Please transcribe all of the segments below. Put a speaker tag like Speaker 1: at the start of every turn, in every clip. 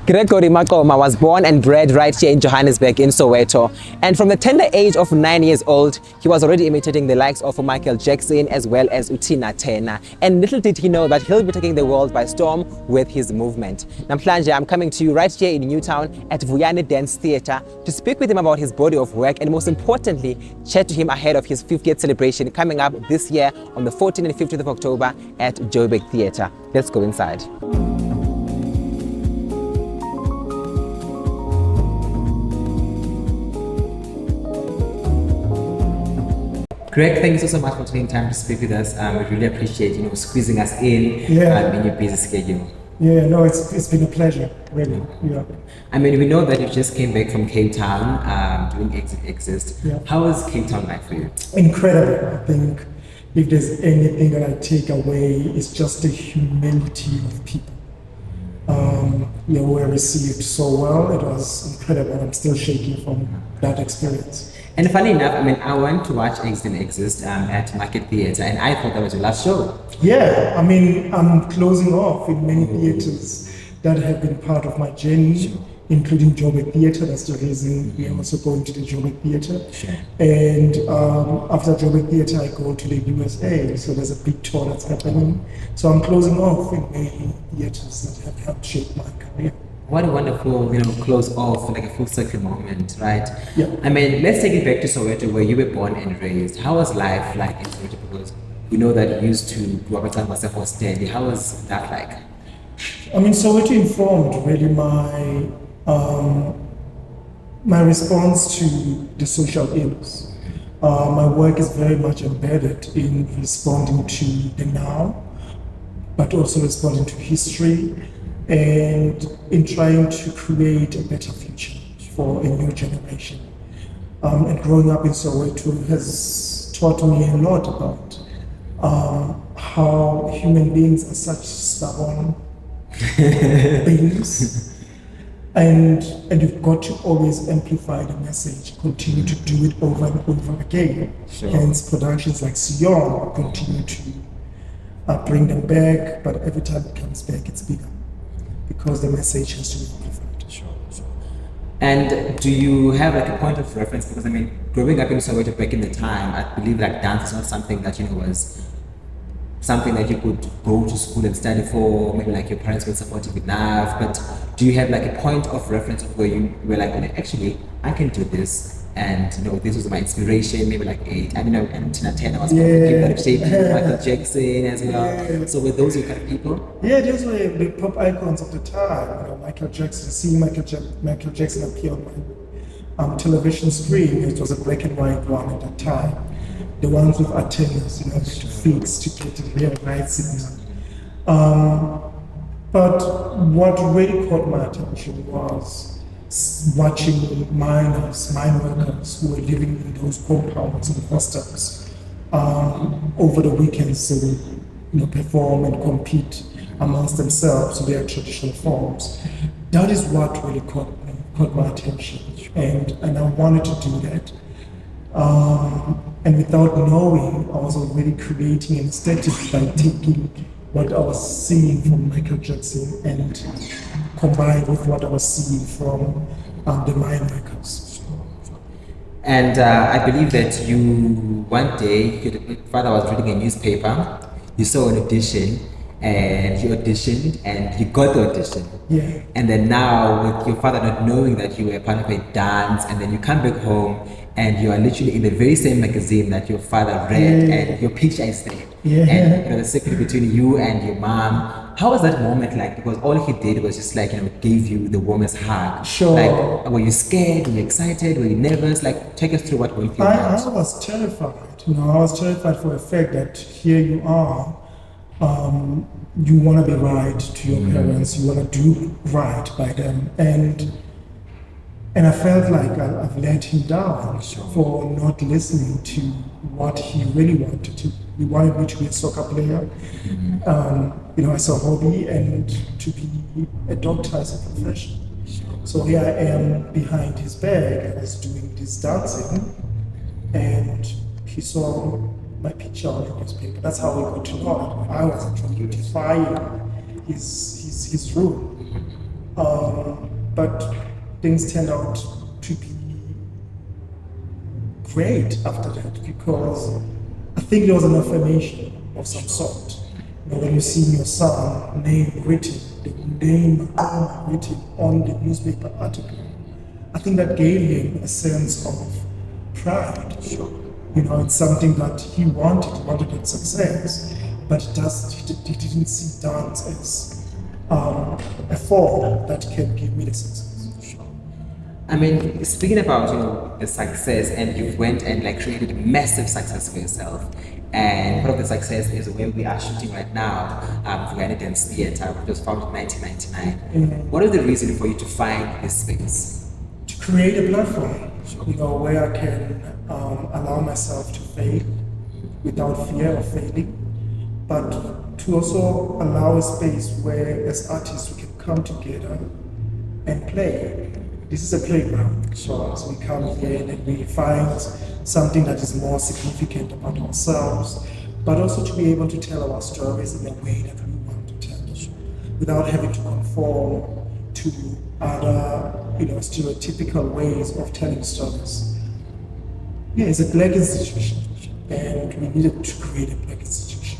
Speaker 1: Gregory Maqoma was born and bred right here in Johannesburg in Soweto, and from the tender age of 9 years old, he was already imitating the likes of Michael Jackson as well as Tina Turner. And little did he know that he'll be taking the world by storm with his movement. Namhlanje, I'm coming to you right here in Newtown at Vuyani Dance Theatre to speak with him about his body of work and most importantly, chat to him ahead of his 50th celebration coming up this year on the 14th and 15th of October at Joburg Theatre. Let's go inside. Greg, thank you so much for taking time to speak with us. We really appreciate, squeezing us in in your busy schedule.
Speaker 2: Yeah, no, it's been a pleasure, really. Yeah.
Speaker 1: I mean, we know that you just came back from Cape Town doing Exist.
Speaker 2: Yeah.
Speaker 1: How was Cape Town like for you?
Speaker 2: Incredible. I think if there's anything that I take away, it's just the humility of people. We were received so well. It was incredible. I'm still shaking from that experience.
Speaker 1: And funny enough, I went to watch Exist at Market Theatre, and I thought that was your last show.
Speaker 2: Yeah, I'm closing off in many theatres that have been part of my journey, including Joburg Theatre. That's the reason we are also going to the Joburg Theatre.
Speaker 1: Sure.
Speaker 2: And after Joburg Theatre, I go to the USA. So there's a big tour that's happening. So I'm closing off in many theatres that have helped shape my career.
Speaker 1: What a wonderful, close off, like a full circle moment, right?
Speaker 2: Yeah.
Speaker 1: Let's take it back to Soweto, where you were born and raised. How was life like in Soweto? Because we know that you used to grow up at myself steady. How was that like?
Speaker 2: Soweto informed really my response to the social ills. My work is very much embedded in responding to the now, but also responding to history, and in trying to create a better future for a new generation. And growing up in Soweto has taught me a lot about how human beings are such stubborn beings. And you've got to always amplify the message, continue to do it over and over again.
Speaker 1: Sure.
Speaker 2: Hence productions like CION continue to bring them back, but every time it comes back it's bigger, because the message has to be amplified.
Speaker 1: Sure. And do you have like a point of reference? Because growing up in Soweto back in the time, I believe like dance is not something that was something that you could go to school and study for. Maybe like your parents were supportive enough. But do you have like a point of reference of where you were like, actually, I can do this, and this was my inspiration? Maybe like and Tina Turner was people that shaped Michael Jackson as well. Yeah. So were those your kind of people?
Speaker 2: Yeah, those were the pop icons of the time. Michael Jackson, seeing Michael Jackson appear on my television screen. It was a black and white one at that time. The ones with antennas, to fix, to get the real right signal. But what really caught my attention was watching mine workers who were living in those compounds and hostels over the weekends to perform and compete amongst themselves in their traditional forms. That is what really caught my attention, and I wanted to do that. And without knowing, I was already creating an aesthetic by taking what I was seeing from Michael Jackson and combined with what I was seeing from the mine workers.
Speaker 1: And I believe that you, one day, your father was reading a newspaper, you saw an audition, and you auditioned, and you got the audition.
Speaker 2: Yeah.
Speaker 1: And then now, with your father not knowing that you were part of a dance, and then you come back home, and you are literally in the very same magazine that your father read, and your picture is there.
Speaker 2: Yeah.
Speaker 1: And the secret between you and your mom. How was that moment like? Because all he did was just gave you the warmest hug.
Speaker 2: Sure.
Speaker 1: Like, were you scared? Were you excited? Were you nervous? Like, take us through what went through.
Speaker 2: I was terrified. I was terrified for the fact that here you are. You want to be right to your parents. You want to do right by them, and I felt like I've let him down for not listening to what he really wanted to. He wanted me to be a soccer player, as a hobby, and to be a doctor as a profession. So here I am behind his back. I was doing this dancing, and he saw my picture on the newspaper. That's how we got to know that I was actually defying his rule. But things turned out to be great after that, because I think there was an affirmation of some sort. You know, when you see your son name written, the name Maqoma written on the newspaper article, I think that gave him a sense of pride. You know, it's something that he wanted that success, but he didn't see dance as a form that can give me the success.
Speaker 1: I mean, speaking about, you know, the success, and you went and like created a massive success for yourself. And part of the success is where we are shooting right now, Vuyani Dance Theatre, which was founded in 1999. What is the reason for you to find this space?
Speaker 2: To create a platform, you know, where I can allow myself to fail without fear of failing, but to also allow a space where, as artists, we can come together and play. This is a playground, so as we come here and we find something that is more significant about ourselves, but also to be able to tell our stories in a way that we want to tell them, without having to conform to other, you know, stereotypical ways of telling stories. Yeah, it's a black institution, and we needed to create a black institution.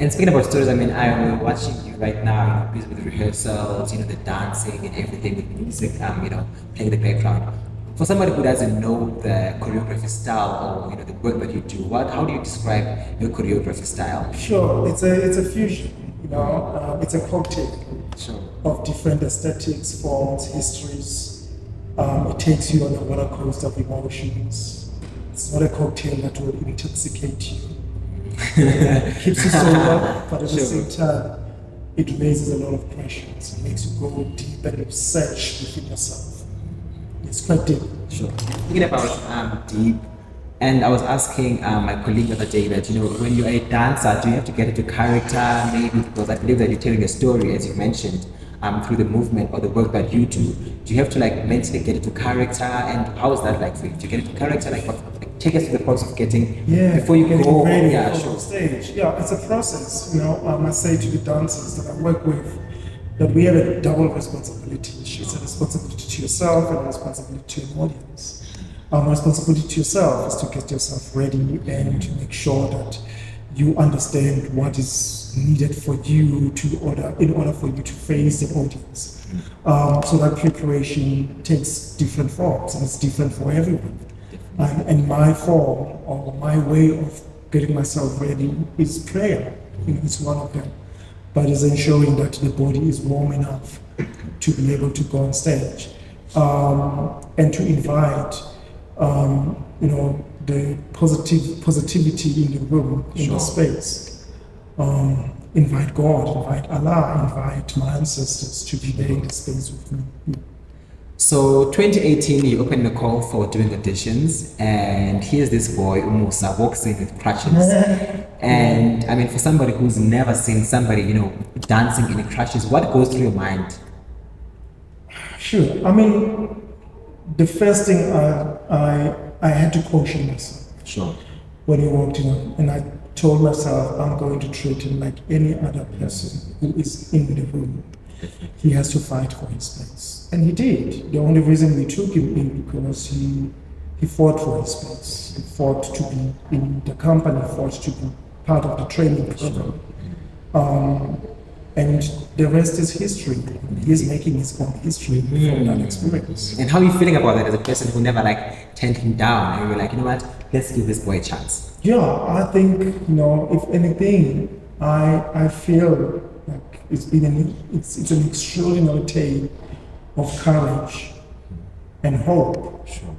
Speaker 1: And speaking about stories, I mean, I'm watching you right now, you know, busy with rehearsals, you know, the dancing and everything, with music, you know, playing in the background. For somebody who doesn't know the choreography style, or, you know, the work that you do, how do you describe your choreography style?
Speaker 2: Sure, it's a fusion, you know, it's a cocktail of different aesthetics, forms, histories. It takes you on a roller coaster of emotions. It's not a cocktail that will intoxicate you. Keeps you sober, but at the same time, it raises a lot of questions. It makes you go deep and you search within yourself. It's quite deep.
Speaker 1: Sure. Thinking about deep, and I was asking my colleague the other day that, you know, when you're a dancer, do you have to get into character, maybe, because I believe that you're telling a story, as you mentioned, through the movement or the work that you do. Do you have to like mentally get into character, and how is that like for you to get into character? Like, take us to the process of getting before you go
Speaker 2: ready for stage. Yeah, it's a process. You know, I say to the dancers that I work with that we have a double responsibility. It's a responsibility to yourself and a responsibility to an audience. Responsibility to yourself is to get yourself ready and to make sure that you understand what is needed for you in order for you to face the audience. So that preparation takes different forms, and it's different for everyone. And my form, or my way of getting myself ready, is prayer. You know, it's one of them. But it's ensuring that the body is warm enough to be able to go on stage, and to invite, you know, the positivity in the room, in the space. Invite God, invite Allah, invite my ancestors to be there in the space with me.
Speaker 1: So 2018, you opened the call for doing auditions, and here's this boy, Umusa, walks in with crutches. And I mean, for somebody who's never seen somebody, you know, dancing in crutches, what goes through your mind?
Speaker 2: Sure. I mean, the first thing I had to caution myself.
Speaker 1: Sure.
Speaker 2: When he walked in, and I told myself, I'm going to treat him like any other person who is in the room. He has to fight for his place. And he did. The only reason we took him in because he fought for his place. He fought to be in the company, fought to be part of the training program. And the rest is history. He's making his own history from that experience.
Speaker 1: And how are you feeling about that as a person who never like turned him down, and you were like, you know what, let's give this boy a chance?
Speaker 2: Yeah, I think, you know, if anything, I feel like it's an extraordinary tale of courage and hope.
Speaker 1: Sure.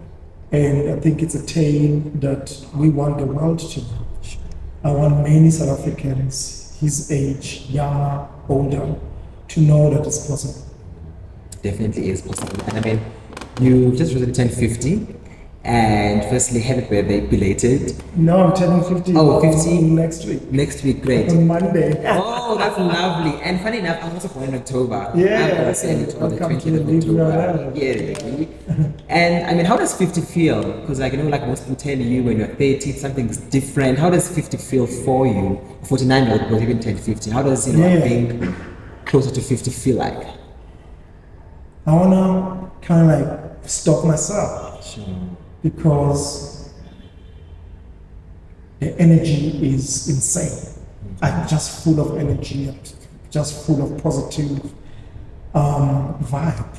Speaker 2: And I think it's a tale that we want the world to know. I want many South Africans, his age, younger, older, to know that it's possible.
Speaker 1: Definitely is possible. And I mean, you just recently turned 50. And firstly, happy birthday, belated.
Speaker 2: No, I'm turning 50.
Speaker 1: Oh, 50?
Speaker 2: Next week.
Speaker 1: Next week, great.
Speaker 2: On Monday.
Speaker 1: Oh, that's lovely. And funny enough, I'm also born in October.
Speaker 2: Yeah,
Speaker 1: I'm also on the 20th of October. Yeah, And I mean, how does 50 feel? Because like, you know, like most people tell you when you're 30, something's different. How does 50 feel for you? 49, but even 10, 50. How does, you know, being closer to 50 feel like?
Speaker 2: I wanna kind of like stop myself.
Speaker 1: Sure.
Speaker 2: Because the energy is insane. I'm just full of energy, I'm just full of positive vibe.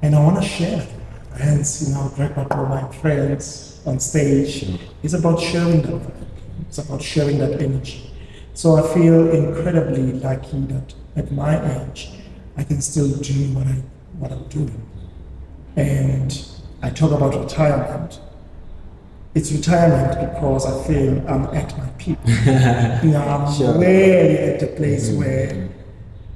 Speaker 2: And I want to share it. Hence, you know, Gregory Maqoma and friends on stage. It's about sharing that vibe. It's about sharing that energy. So I feel incredibly lucky that at my age, I can still do what I'm doing. And I talk about retirement. It's retirement because I feel I'm at my peak. You know, I'm really at the place where,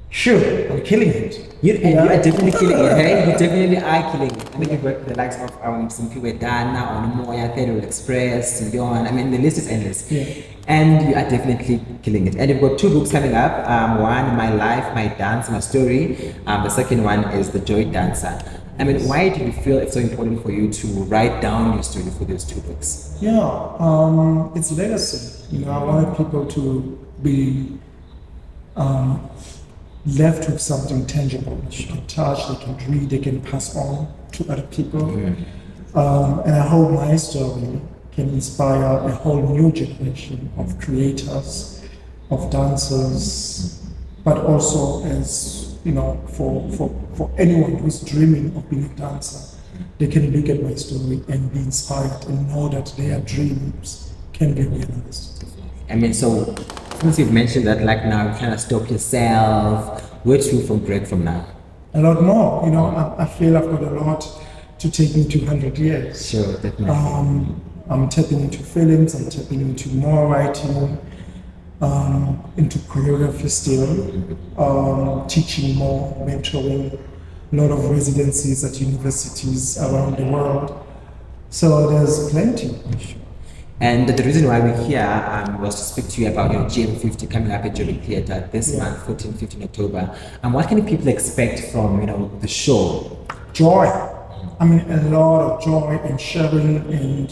Speaker 2: sure, I'm killing it.
Speaker 1: You are definitely killing it, hey? You definitely are killing it. I mean, you've worked with the likes of Simphiwe Dana, Onomoya, Federal Express, CION. I mean, the list is endless.
Speaker 2: Yeah.
Speaker 1: And you are definitely killing it. And you've got 2 books coming up. One, My Life, My Dance, My Story. The second one is The Joy Dancer. I mean, why do you feel it's so important for you to write down your story for those 2 books?
Speaker 2: Yeah, it's legacy. You know, I wanted people to be left with something tangible that they can touch, they can read, they can pass on to other people. And I hope my story can inspire a whole new generation of creators, of dancers, but also as, you know, for anyone who's dreaming of being a dancer, they can look at my story and be inspired and know that their dreams can be realized.
Speaker 1: I mean, so since you've mentioned that, like now you kind of stop yourself, where to from Greg from now?
Speaker 2: A lot more, you know, I feel I've got a lot to take me 200 years.
Speaker 1: Sure, definitely.
Speaker 2: I'm tapping into films, I'm tapping into more writing, into choreography still, teaching more, mentoring, a lot of residencies at universities around the world. So there's plenty.
Speaker 1: And the reason why we're here was to speak to you about your GM50 coming up at GM50 Theatre this month, 14, 15 October. And what can people expect from, you know, the show?
Speaker 2: Joy. I mean, a lot of joy and sharing and,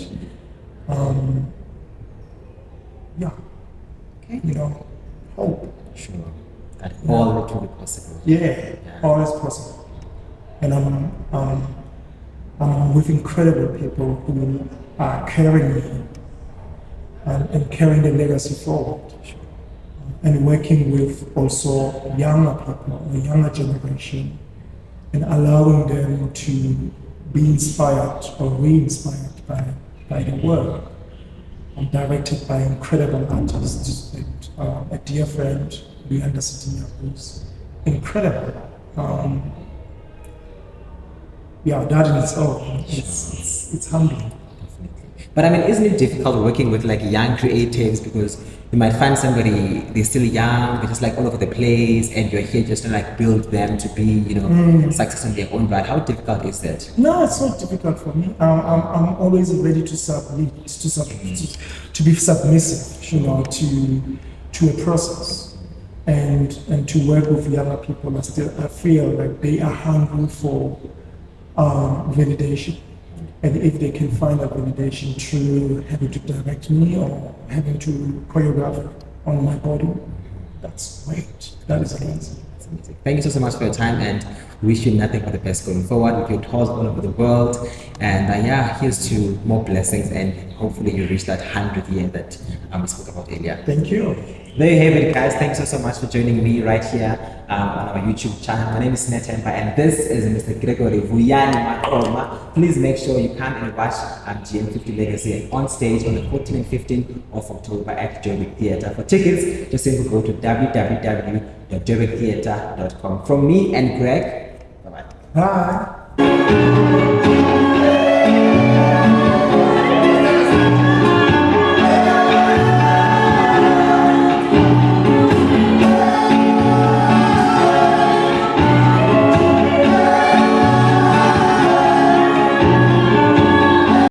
Speaker 2: you know, hope.
Speaker 1: Sure. That all it will be possible.
Speaker 2: Yeah, all is possible. And I'm with incredible people who are carrying me and carrying the legacy forward. And working with also younger people, the younger generation, and allowing them to be inspired or re-inspired by the work. I'm directed by incredible artists, and a dear friend, Vuyani Dance Theatre, who's incredible. That in its own, it's humbling.
Speaker 1: But I mean, isn't it difficult working with like young creatives, because you might find somebody, they're still young, they're just like all over the place, and you're here just to like build them to be, you know, success in their own right. How difficult is that?
Speaker 2: No, it's not difficult for me. I'm always ready to submit, to be submissive, you know, to a process, and to work with younger people. I feel like they are hungry for validation. And if they can find that validation through having to direct me or having to choreograph on my body, that's great. That is amazing.
Speaker 1: Thank you so much for your time, and wish you nothing but the best going forward with your tours all over the world. And here's to more blessings, and hopefully you reach that 100th year that we spoke about earlier.
Speaker 2: Thank you.
Speaker 1: There you have it, guys. Thanks so much for joining me right here on our YouTube channel. My name is Netemba, and this is Mr. Gregory Vuyani Maqoma. Please make sure you come and watch GM50 Legacy on stage on the 14th and 15th of October at GM50 Theatre. For tickets, just simply go to www.GM50theatre.com. From me and Greg, bye-bye.
Speaker 2: Bye.